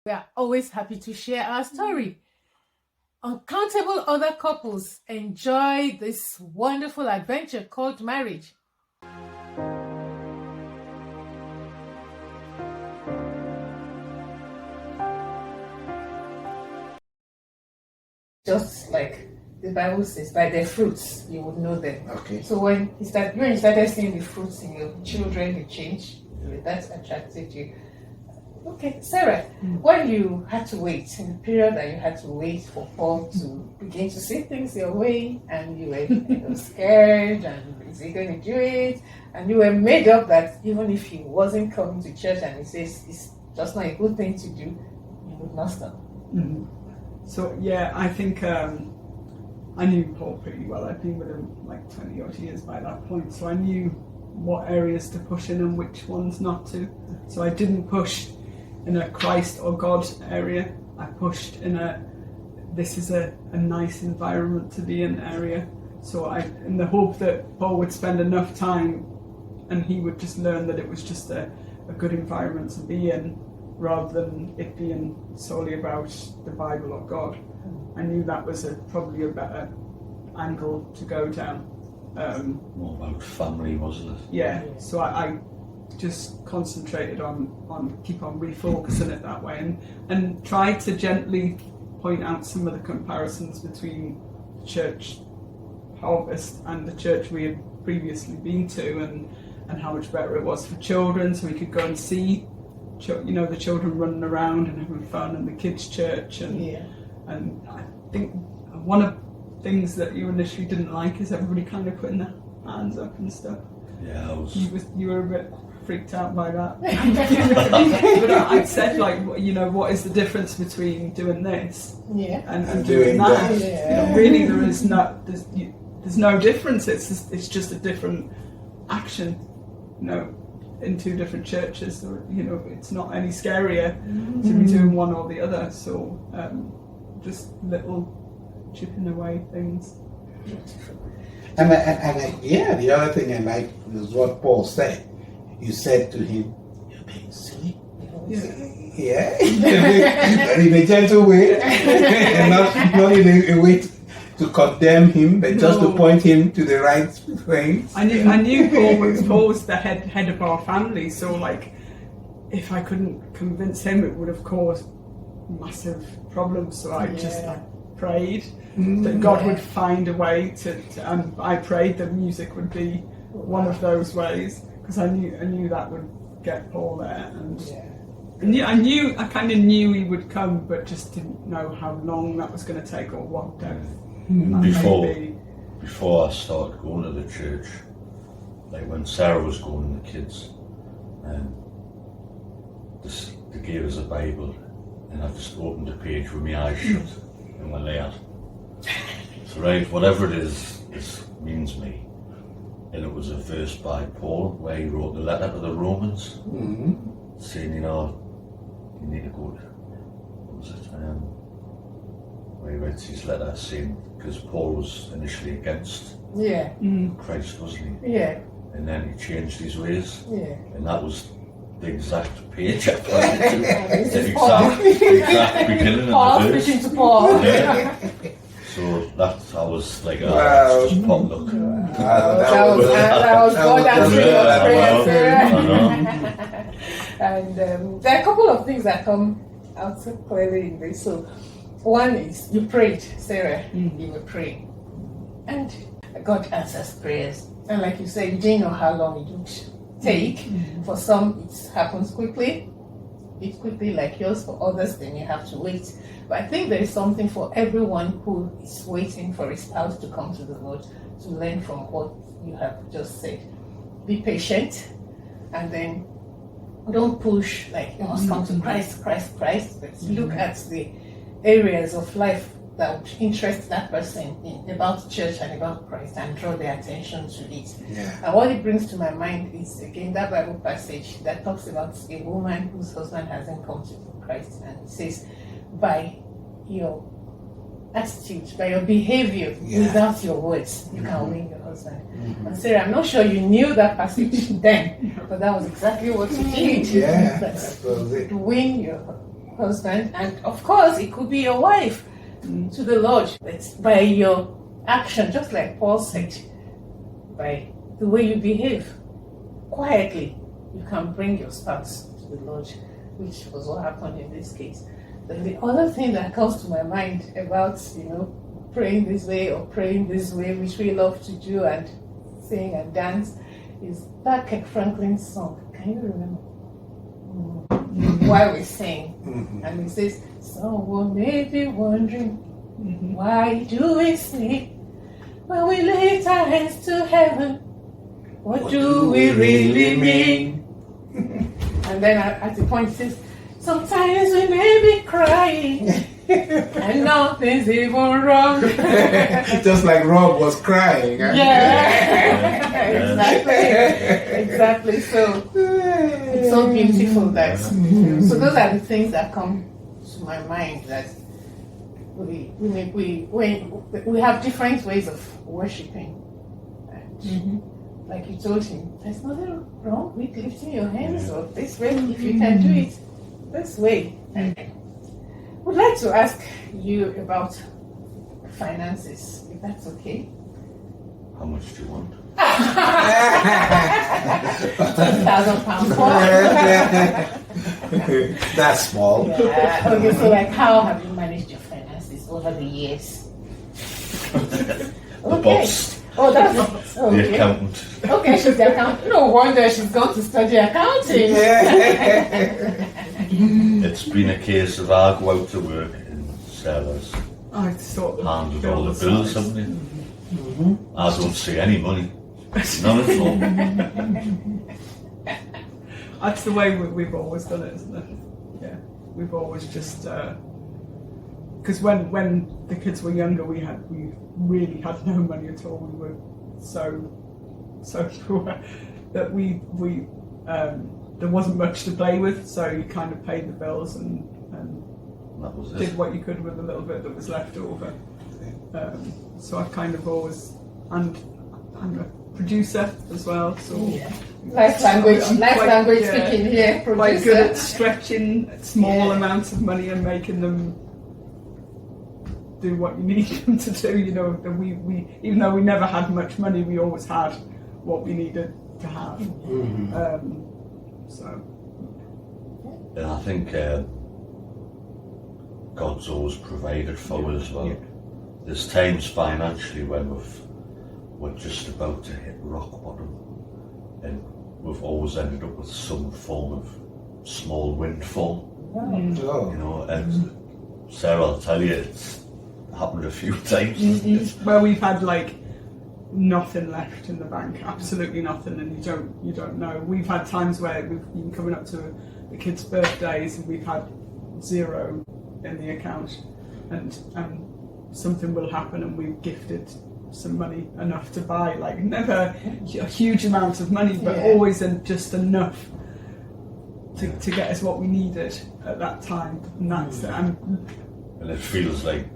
We are always happy to share our story. Uncountable other couples enjoy this wonderful adventure called marriage. Just like the Bible says, by their fruits you would know them. Okay. So when you started seeing the fruits in your children, you change. That attracted you. Okay, Sarah, when you had to wait, in the period that you had to wait for Paul to begin to see things your way, and you were scared, and is he going to do it? And you were made up that even if he wasn't coming to church and he says it's just not a good thing to do, you would not stop. Mm-hmm. So yeah, I think I knew Paul pretty well. I'd been with him like 20 odd years by that point, so I knew what areas to push in and which ones not to. So I didn't push in a Christ or God area. I pushed in this is a nice environment to be in area. So in the hope that Paul would spend enough time and he would just learn that it was just a good environment to be in, rather than it being solely about the Bible or God. I knew that was probably a better angle to go down. More about family, wasn't it? Yeah, so I just concentrated on keep on refocusing it that way, and tried to gently point out some of the comparisons between the church Harvest and the church we had previously been to, and how much better it was for children, so we could go and see the children running around and having fun in the kids' church, and I think one of the things that you initially didn't like is everybody kind of putting their hands up and stuff. Yeah, you were a bit freaked out by that. But I said, what is the difference between doing this and doing that? Yeah. Really, there's no difference. It's just a different action, in two different churches. So, it's not any scarier to be doing one or the other. So just little chipping away things. And the other thing I like is what Paul said. You said to him, "You're being silly." Yeah. But in a gentle way, and not in a way to condemn him, but just to point him to the right things. I knew Paul was the head of our family, so if I couldn't convince him, it would have caused massive problems. So I prayed that God would find a way to and I prayed that music would be one of those ways, because I knew that would get Paul there, and I kind of knew he would come, but just didn't know how long that was going to take or what depth. Before I started going to the church, like when Sarah was going and the kids, they gave us a Bible, and I just opened the page with my eyes shut and went there. So whatever it is, this means me. And it was a verse by Paul where he wrote the letter to the Romans, saying, you need to go to, what was it? Where he writes his letter saying, because Paul was initially against Christ, wasn't he? Yeah. And then he changed his ways. Yeah. And that was the exact page I pointed to. the exact beginning Paul of the verse. fishing to Paul. Yeah. So I was like, it's just pop look. That was God answering your prayers. And there are a couple of things that come out so clearly in this. So one is you prayed, Sarah, you were praying, and God answers prayers. And like you said, you didn't know how long it would take. For some, it happens quickly. It's quickly like yours. For others, then you have to wait. But I think there is something for everyone who is waiting for a spouse to come to the Lord to learn from what you have just said. Be patient, and then don't push like you must come to Christ. But look at the areas of life that would interest that person about church and about Christ, and draw their attention to it. Yeah. And what it brings to my mind is again that Bible passage that talks about a woman whose husband hasn't come to Christ, and it says, by your attitude, by your behavior, without your words, you can win your husband. And Sarah, I'm not sure you knew that passage then, but that was exactly what you did. Yeah, that was it. To win your husband, and of course it could be your wife, to the Lord. It's by your action, just like Paul said, by the way you behave quietly, you can bring your spouse to the Lord, which was what happened in this case. Then the other thing that comes to my mind about, praying this way or praying this way, which we love to do and sing and dance, is that Kirk Franklin's song. Can you remember? Why we sing? And it says, someone may be wondering, why do we sleep when we lift our hands to heaven? What do we really mean? And then at the point it says, sometimes we may be crying and nothing's even wrong. Just like Rob was crying. Huh? Yeah, exactly. So it's so beautiful that. So those are the things that come to my mind, that we have different ways of worshiping. And like you told him, there's nothing wrong with lifting your hands or this way if you can do it this way. And would like to ask you about finances, if that's okay. How much do you want? £10,000. That's small. Yeah. Okay, so like, how have you managed your finances over the years? The boss. Oh, that's okay. The accountant. Okay, she's the accountant. No wonder she's gone to study accounting. It's been a case of I go out to work and Sarah's handled all the bills, haven't you? I don't see any money. None at all. That's the way we've always done it, isn't it? Yeah, we've always just because when the kids were younger, we really had no money at all. We were so poor that we there wasn't much to play with, so you kind of paid the bills and that was it. Did what you could with the little bit that was left over. So I've kind of always, and I'm a producer as well, so Life language speaking here. Quite good at stretching small amounts of money and making them do what you need them to do. We even though we never had much money, we always had what we needed to have. And I think God's always provided for us as well. Yeah. There's times financially when we're just about to hit rock bottom, and we've always ended up with some form of small windfall. And Sarah, I'll tell you, it's happened a few times. Where we've had like nothing left in the bank, absolutely nothing, and you don't know. We've had times where we've been coming up to the kids' birthdays and we've had zero in the account, and something will happen and we've gifted some money, enough to buy, like never a huge amount of money, but always just enough to get us what we needed at that time, and that's and it feels like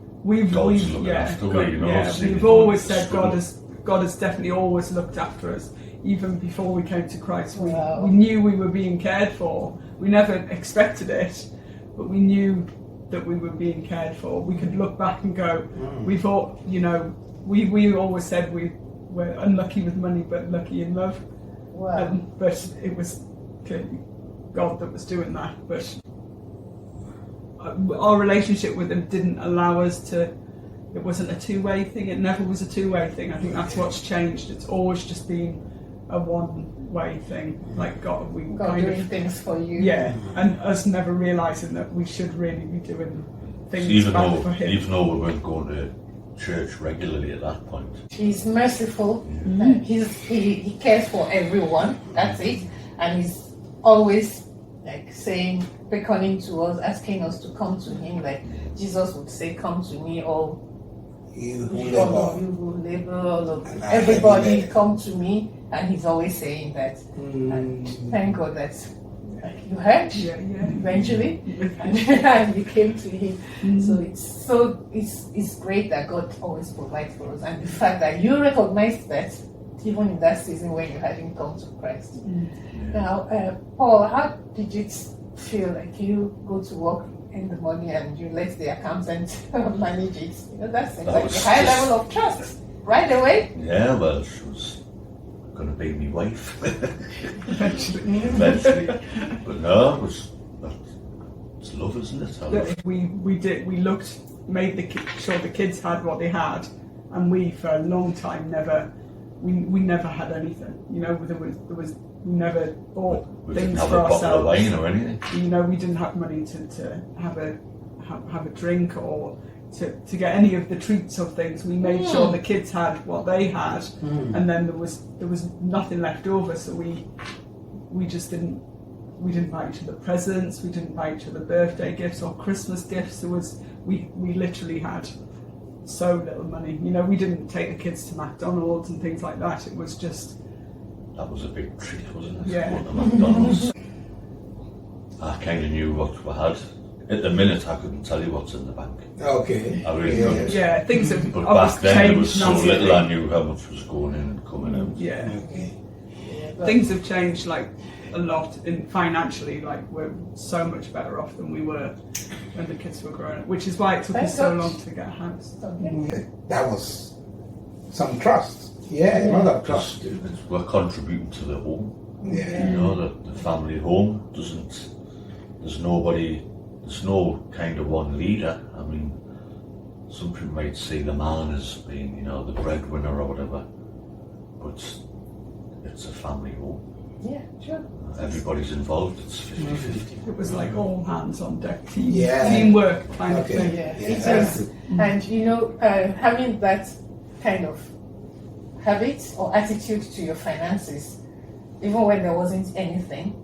God's looking after us. We've always said God has definitely always looked after us, even before we came to Christ. We knew we were being cared for. We never expected it, but we knew that we were being cared for. We could look back and go, we thought, we always said we were unlucky with money, but lucky in love. But it was clearly God that was doing that. But our relationship with Him didn't allow us to. It wasn't a two-way thing. It never was a two-way thing. I think that's what's changed. It's always just been a one-way thing. Like God doing things for you. Yeah, and us never realising that we should really be doing things for Him. Even though we weren't going to church regularly at that point. He's merciful. He cares for everyone. That's it. And He's always like saying, beckoning to us, asking us to come to Him. Like Jesus would say, "Come to me, all you who labor, all of everybody, come to me." And He's always saying that. And thank God that you heard eventually, and you came to Him. So it's great that God always provides for us, and the fact that you recognize that even in that season when you hadn't come to Christ. Now, Paul, how did it feel like you go to work in the money and you let the accountant manage it. That seems That like a was high just- level of trust right away. Yeah, well, she was going to be my wife Eventually. eventually. But no, it's love, isn't it? I love- We looked, made sure the kids had what they had, and we for a long time we never had anything. We never bought we didn't things have for a bottle of ourselves. wine or anything. We didn't have money to have a drink or to get any of the treats of things. We made sure the kids had what they had, and then there was nothing left over. So we just didn't. We didn't buy each other presents. We didn't buy each other birthday gifts or Christmas gifts. We literally had so little money. We didn't take the kids to McDonald's and things like that. It was just. That was a big treat, wasn't it? Yeah. Going to McDonald's. I kind of knew what we had. At the minute, I couldn't tell you what's in the bank. Okay. I really Yeah. couldn't. Yeah, things have But back obviously then, there changed was so massively. little I knew how much was going in and coming out. Yeah. Okay. Things have changed like a lot in financially. Like we're so much better off than we were when the kids were growing up, which is why it took us so long to get a house. That was some trust. Yeah, a lot of trust. We're contributing to the home. Yeah. The family home doesn't. There's nobody. There's no kind of one leader. I mean, some people might see the man as being, the breadwinner or whatever, but it's a family home. Yeah, sure. Everybody's involved. It's 50-50. It was like all hands on deck, Yeah. teamwork kind of Okay. thing. Yeah, Yeah, it that's is. And having that kind of habit or attitude to your finances, even when there wasn't anything,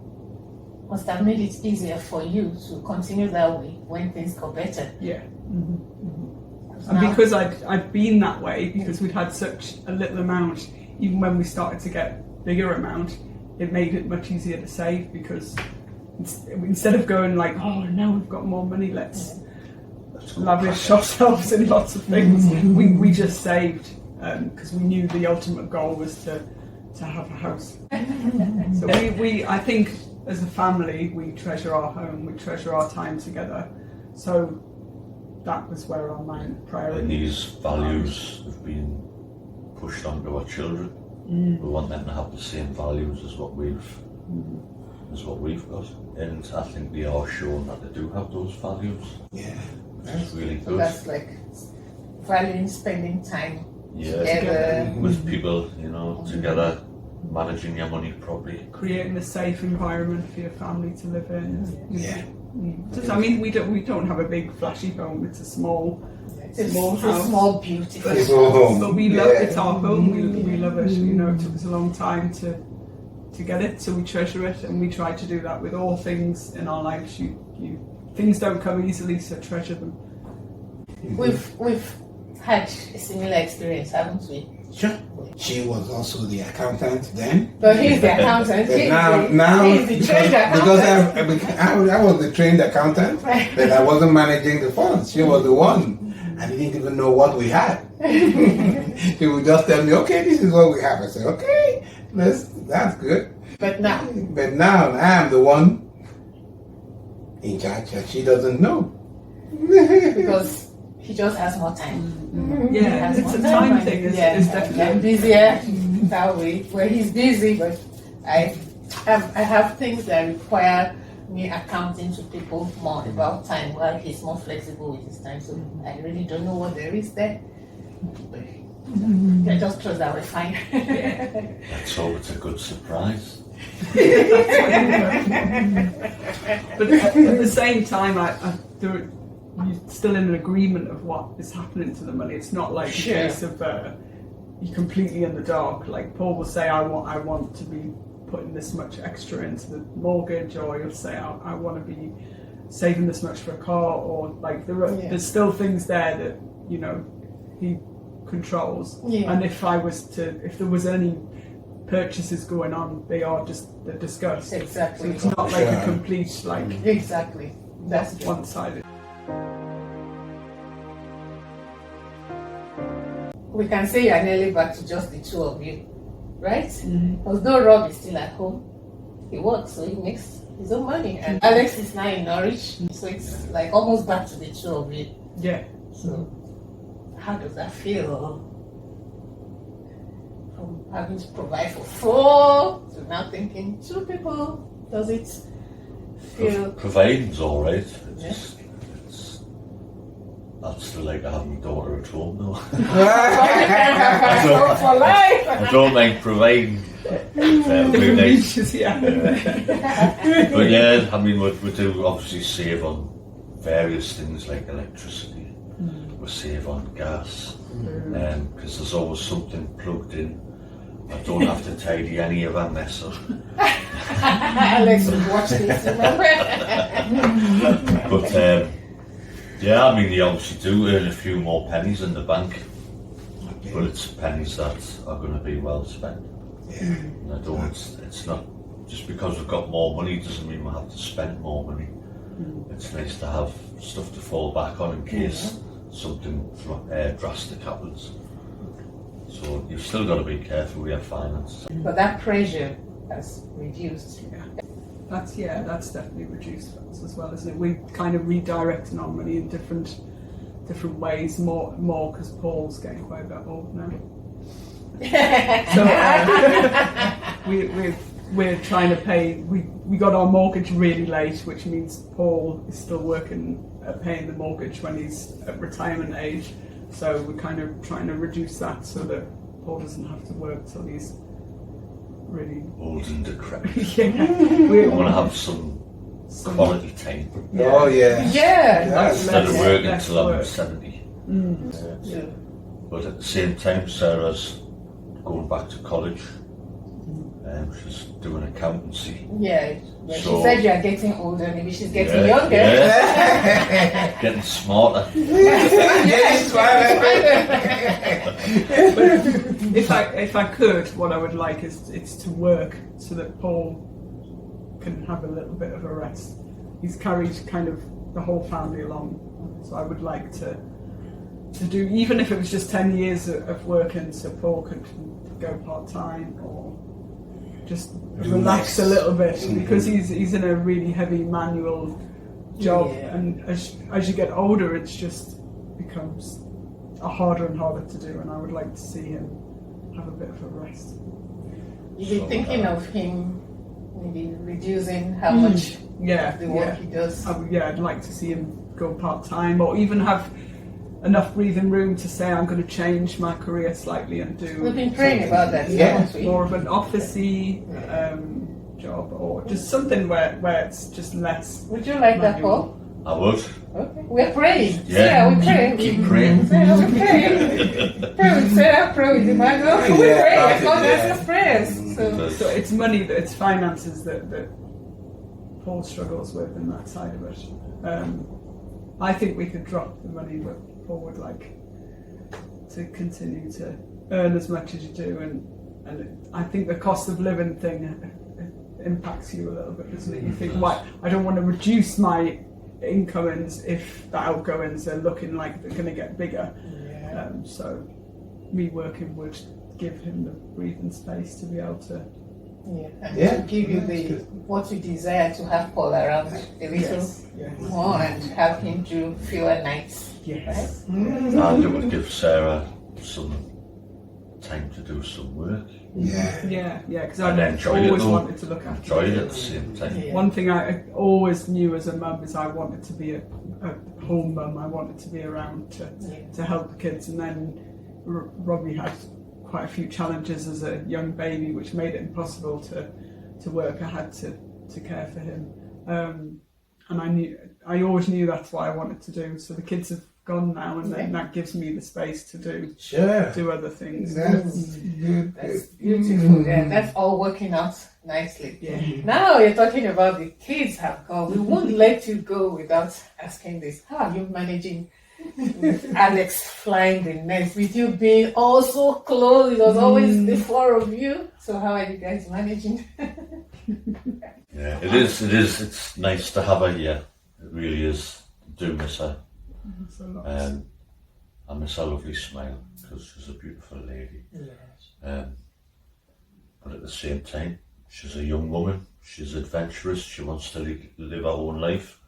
must have made it easier for you to continue that way when things got better. Yeah. Because And now- because I'd been that way, because we'd had such a little amount, even when we started to get bigger amount, it made it much easier to save, because instead of going like, oh, now we've got more money, let's lavish ourselves in lots of things, we just saved, because we knew the ultimate goal was to have a house. So I think as a family, we treasure our home, we treasure our time together. So that was where our main And priority. these values have been pushed onto our children. We want them to have the same values as what we've got, and I think they are showing that they do have those values, Yeah. which is really So good. that's like valuing spending time Yeah, together. with people, together, managing your money properly. Creating a safe environment for your family to live in. Yeah. I mean, we don't have a big flashy home. It's a small It's small a house. small, beautiful. It's all home. But we love Yeah. it's our home. We love it. It took us a long time to get it, so we treasure it, and we try to do that with all things in our lives. Things don't come easily, so treasure them. We've had a similar experience, haven't we? Sure. She was also the accountant then. But he's the accountant. But He's now he's the trained because accountant. I was the trained accountant, but I wasn't managing the funds. She was the one. I didn't even know what we had. She would just tell me, okay, this is what we have. I said, okay, that's good. But now, I am the one in charge and she doesn't know. because he just has more time. Yeah, Has it's more a time and- thing. It's I'm definitely. busier that way, where he's busy, but I have things that require me accounting to people more about time, while he's more flexible with his time. So I really don't know what there is there. But I just trust that we're fine. Let's hope it's a good surprise. But at the same time, you're still in an agreement of what is happening to the money. It's not like Sure. a case of you're completely in the dark. Like Paul will say, I want to be putting this much extra into the mortgage, or he'll say, I want to be saving this much for a car, or like there's still things there that he controls. Yeah. And if there was any purchases going on, they're discussed. So Exactly. it's not like a Sure. complete Exactly. That's true. one-sided. We can say you're nearly back to just the two of you, right? Although Rob is still at home, he works, so he makes his own money. And Alex is now in Norwich, so it's like almost back to the two of you. Yeah. So, how does that feel? From having to provide for 4 to now thinking 2 people, does it feel? Providing's alright. Yeah. I'd still like to have my daughter at home though. For life. I don't mind providing. Different niches, yeah. But yeah, I mean, we do obviously save on various things like electricity. We save on gas, because there's always something plugged in. I don't have to tidy any of our mess up. Alex will watch this, remember? But yeah, I mean, they obviously do earn a few more pennies in the bank, but it's pennies that are going to be well spent. And I don't. It's not just because we've got more money doesn't mean we have to spend more money. It's nice to have stuff to fall back on in case something drastic happens. So you've still got to be careful with your finances. But that pressure has reduced. That's definitely reduced for us as well, isn't it? We're kind of redirecting our money in different ways, more because Paul's getting quite a bit old now. So we're trying to pay. We got our mortgage really late, which means Paul is still working at paying the mortgage when he's at retirement age. So we're kind of trying to reduce that so that Paul doesn't have to work till he's really Old and decrepit. yeah. We want to have some quality time Oh yeah. Yeah. instead of working less until I'm work. 70. Yeah. But at the same time, Sarah's going back to college. She's doing accountancy. Yeah. But she So- said you are getting older, maybe she's getting Yeah, younger. yeah. Getting smarter. Yes, If I could, what I would like is it's to work so that Paul can have a little bit of a rest. He's carried kind of the whole family along, so I would like to do, even if it was just 10 years of working, so Paul could go part-time or just relax a little bit, because he's in a really heavy manual job, and as you get older it just becomes harder and harder to do, and I would like to see him have a bit of a rest. You've been thinking of him maybe reducing how much Yeah, the work he does. I'd like to see him go part-time, or even have enough breathing room to say I'm going to change my career slightly and do We've been praying about that, haven't we? more of an officey job, or just something where it's just less. Would you like that, manual. Paul? I would. Okay. We're praying. Yeah. We're praying. Keep praying. Sarah, we're praying. Pray with Sarah, pray with Emmanuel. We're praying. God answers prayers. So it's money, it's finances that Paul struggles with, and that side of it. I think we could drop the money, but Paul would like to continue to earn as much as you do, and I think the cost of living thing impacts you a little bit, doesn't it? You think, why I don't want to reduce my incomings if the outgoings are looking like they're going to get bigger. So me working would give him the breathing space to be able to. And to give you what you desire, to have Paul around a little more and have him do fewer nights. Yes. And it would give Sarah some time to do some work. Yeah, because And I enjoy it always though. wanted to look after Enjoy the it at the kids. same time. One thing I always knew as a mum is I wanted to be a home mum. I wanted to be around to help the kids, and then Robbie had quite a few challenges as a young baby, which made it impossible to work. I had to care for him, and I always knew that's what I wanted to do. So the kids have gone now, and then that gives me the space to do other things. That's beautiful. Yeah, that's all working out nicely. Now you're talking about the kids have gone. We won't let you go without asking this. How are you managing with Alex flying the nest, with you being all so close? It was always the 4 of you. So how are you guys managing? Yeah, it is. It's nice to have her here. It really is. I do miss her. I miss her lovely smile, because she's a beautiful lady. But at the same time, She's a young woman. She's adventurous. She wants to live her own life.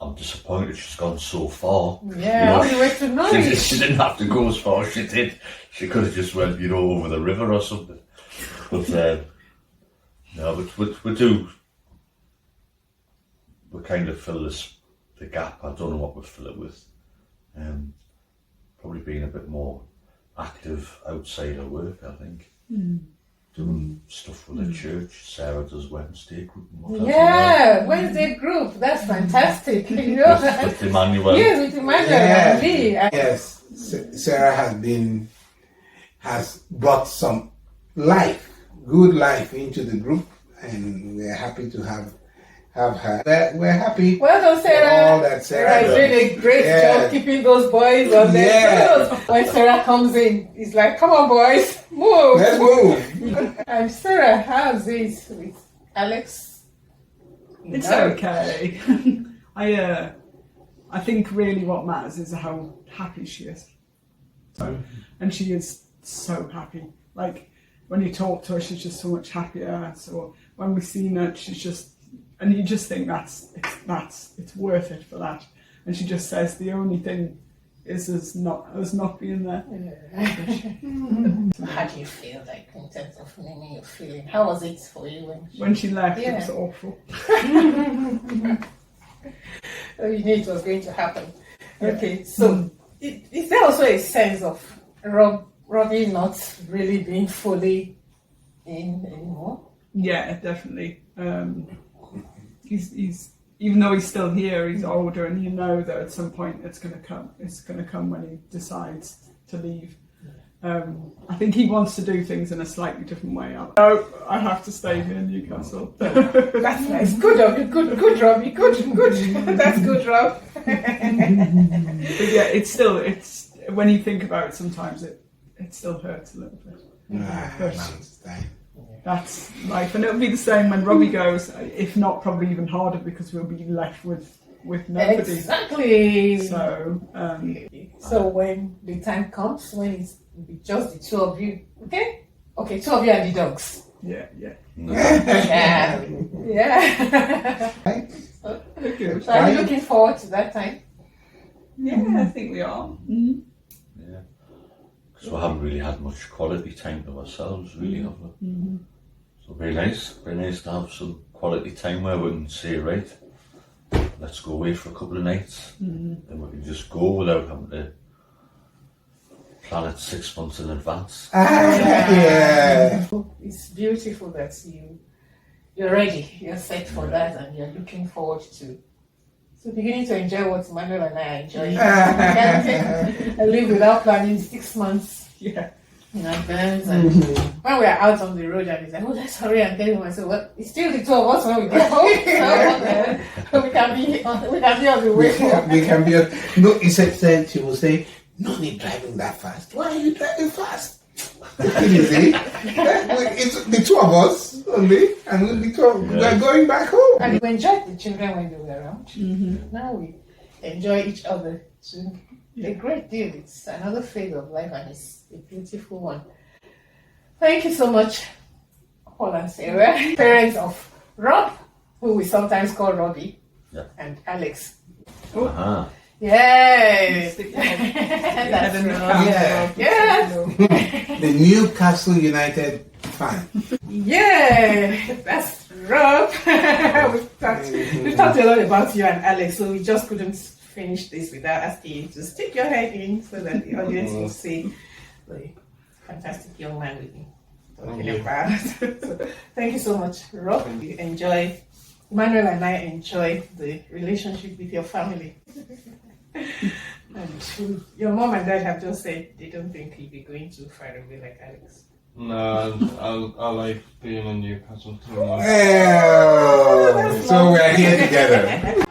I'm disappointed she's gone so far. Yeah, all the way to Norwich. She didn't have to go as far as she did. She could have just went, over the river or something. But no, but we kind of fill the gap. I don't know what we fill it with. Probably being a bit more active outside her work, I think. Doing stuff with the church. Sarah does Wednesday group. And what else Yeah, Wednesday group. That's fantastic. with Emmanuel. Yes, with Emmanuel and Lee. Yes, Sarah has brought some good life into the group, and we're happy to have her. We're happy. Well done, Sarah. All that Sarah is doing a great job keeping those boys on their toes. When Sarah comes in, it's like, come on, boys, move. Let's move. And Sarah, how's this with Alex? It's okay. I think really what matters is how happy she is. And she is so happy. Like when you talk to her, she's just so much happier. So when we see her, she's just, and you just think it's worth it for that. And she just says the only thing is us not being there. How do you feel, like, in terms of naming your feeling? How was it for you when she left? It was awful. You knew it was going to happen. Okay, so is there also a sense of Robbie not really being fully in anymore? Yeah, definitely. He's even though he's still here, he's older, and you know that at some point it's going to come. It's going to come when he decides to leave. I think he wants to do things in a slightly different way. I have to stay here in Newcastle. That's nice. Good of you. Good, Robbie. Good. That's good, Rob. But yeah, it's when you think about it, sometimes it still hurts a little bit. That's life, and it'll be the same when Robbie goes. If not, probably even harder because we'll be left with nobody. Exactly. So when the time comes, when it's just the two of you, okay, two of you and the dogs. Yeah. Yeah. Okay. So are you looking forward to that time? Yeah, I think we are. Mm-hmm. Yeah. Because we haven't really had much quality time to ourselves, really, have we? Mm-hmm. So it'll be nice to have some quality time where we can say, right, let's go away for a couple of nights, and we can just go without having to plan it 6 months in advance. Yeah. It's beautiful that you're ready, you're set for that, and you're looking forward to beginning to enjoy what Manuel and I are enjoying. I live without planning 6 months. Yeah. In advance, and when we are out on the road and it's like, oh, let's hurry and tell him. I said, well, it's still the two of us when we get home, so we can be on the way. We can be. No, he said she will say, no need driving that fast. Why are you driving fast? You see, it's the two of us only, and we're going back home. And we enjoyed the children when they were around. Now we enjoy each other too. A great deal. It's another phase of life, and it's a beautiful one. Thank you so much, Paul and Sarah, parents of Rob, who we sometimes call Robbie, and Alex. Yes. That's right. Yes. The Newcastle United fan. Yeah, that's Rob. we talked a lot about you and Alex, so we just couldn't finish this without asking you to stick your head in so that the audience will see the fantastic young man we've been talking about. So, thank you so much, Rob. Emmanuel and I enjoy the relationship with your family. And your mom and dad have just said they don't think you'll be going too far away like Alex. No, I like being in Newcastle too much. So we're here together.